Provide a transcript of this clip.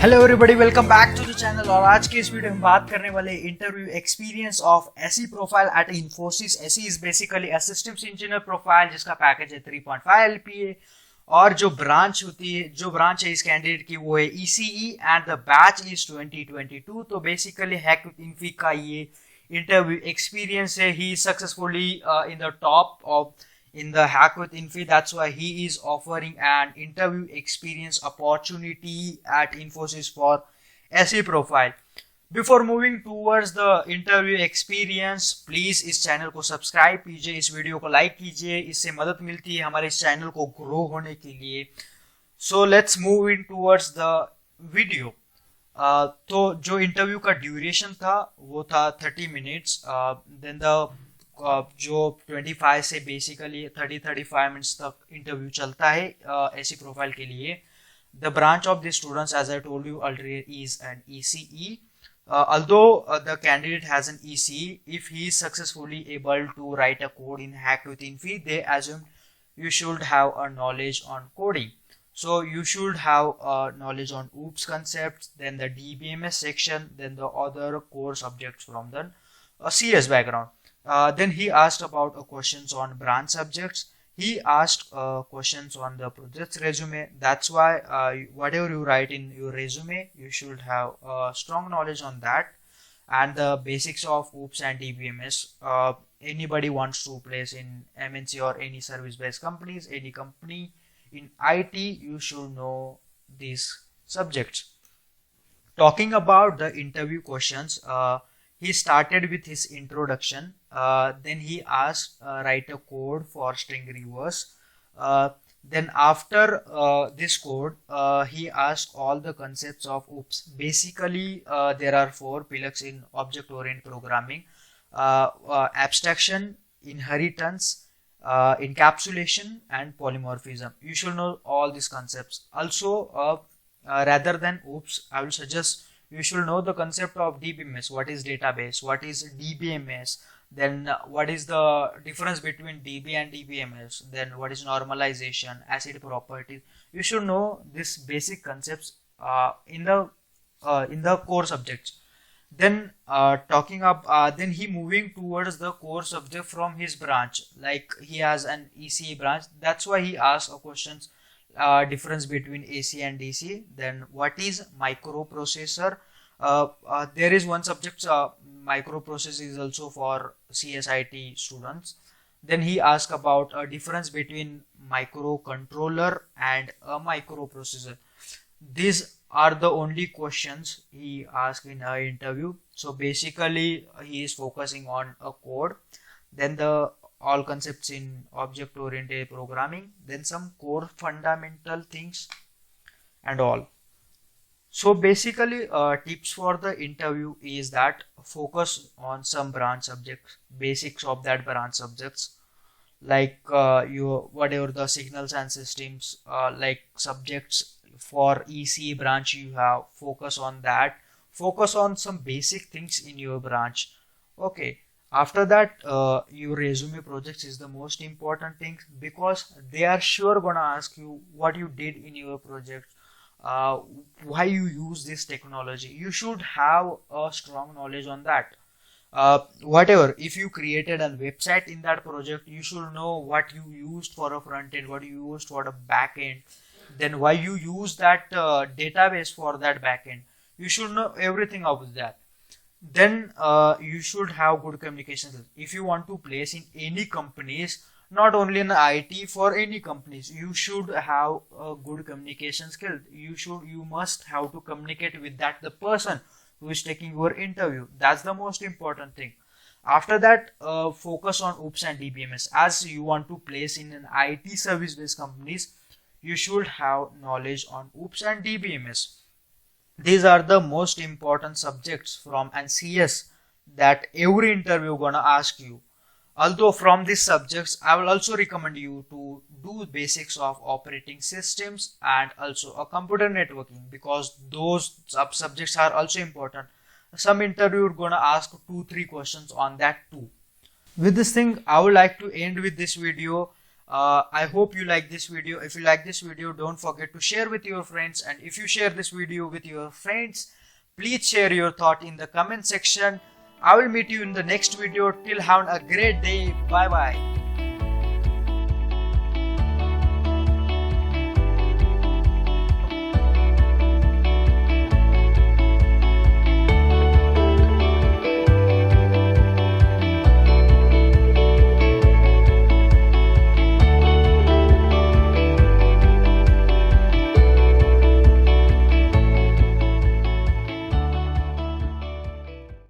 Hello everybody, welcome back to the channel. और आज के इस वीडियो में बात करने वाले interview experience of ASE profile at Infosys. ASE is basically a systems engineer profile जिसका पैकेज है 3.5 LPA। और जो ब्रांच है इस कैंडिडेट की वो है ECE and the batch is 2022। तो बेसिकली हैक विद इन्फी का ये इंटरव्यू एक्सपीरियंस है। He successfully in the top of in the Hack with Infi. That's why he is offering an interview experience opportunity at Infosys for SE profile. Before moving towards the interview experience, please इस channel को subscribe कीजिए, इस video को like कीजिए, इससे मदद मिलती है हमारे इस चैनल को ग्रो होने के लिए। So let's move in towards the video. तो जो इंटरव्यू का ड्यूरेशन था वो था 30 मिनट्स। देन द जो 25 से बेसिकली 30-35 मिनट्स तक इंटरव्यू चलता है ऐसी प्रोफाइल के लिए। The branch of the students, as I told you earlier, is an ECE. Although the candidate has an ECE, if he is successfully able to write a code in Hack with Infi, they assume you should have a knowledge on coding. So you should have knowledge on OOPS concepts, then the DBMS section, then the other core subjects from the CS background. Then he asked about questions on branch subjects. He asked questions on the project's resume. That's why whatever you write in your resume, you should have strong knowledge on that and the basics of OOPS and DBMS. Anybody wants to place in MNC or any service-based companies, any company in IT, you should know these subjects. Talking about the interview questions, he started with his introduction. Then he asked write a code for string reverse. Then after this code, he asked all the concepts of OOPS. Basically, there are 4 pillars in object-oriented programming: abstraction, inheritance, encapsulation, and polymorphism. You should know all these concepts. Also, rather than OOPS, I will suggest you should know the concept of DBMS. What is database? What is DBMS? Then what is the difference between DB and DBMS? Then what is normalization, acid properties? You should know these basic concepts in the core subjects. Then then he moving towards the core subject from his branch. Like he has an ECE branch. That's why he asked questions. Difference between AC and DC. Then what is microprocessor? There is one subject, microprocessor is also for CSIT students. Then he asked about a difference between microcontroller and a microprocessor. These are the only questions he asked in our interview. So basically he is focusing on a code, then the all concepts in object-oriented programming, then some core fundamental things and all. So basically tips for the interview is that focus on some branch subjects, basics of that branch subjects, like whatever the signals and systems like subjects for ECE branch you have, focus on that. Focus on some basic things in your branch. Okay. After that, your resume projects is the most important thing, because they are sure gonna ask you what you did in your project, why you use this technology. You should have a strong knowledge on that. Whatever, if you created a website in that project, you should know what you used for a front end, what you used for a back end, then why you use that database for that back end. You should know everything of that. Then you should have good communication skills. If you want to place in any companies, not only in IT, for any companies, you should have a good communication skill. You must have to communicate with the person who is taking your interview. That's the most important thing. After that, focus on OOPS and DBMS. As you want to place in an IT service based companies, you should have knowledge on OOPS and DBMS. These are the most important subjects from an CS that every interview gonna ask you. Although from these subjects, I will also recommend you to do basics of operating systems and also a computer networking, because those subjects are also important. Some interview gonna ask 2-3 questions on that too. With this thing, I would like to end with this video. I hope you like this video. If you like this video, don't forget to share with your friends, and if you share this video with your friends, please share your thought in the comment section. I will meet you in the next video. Till have a great day. Bye bye.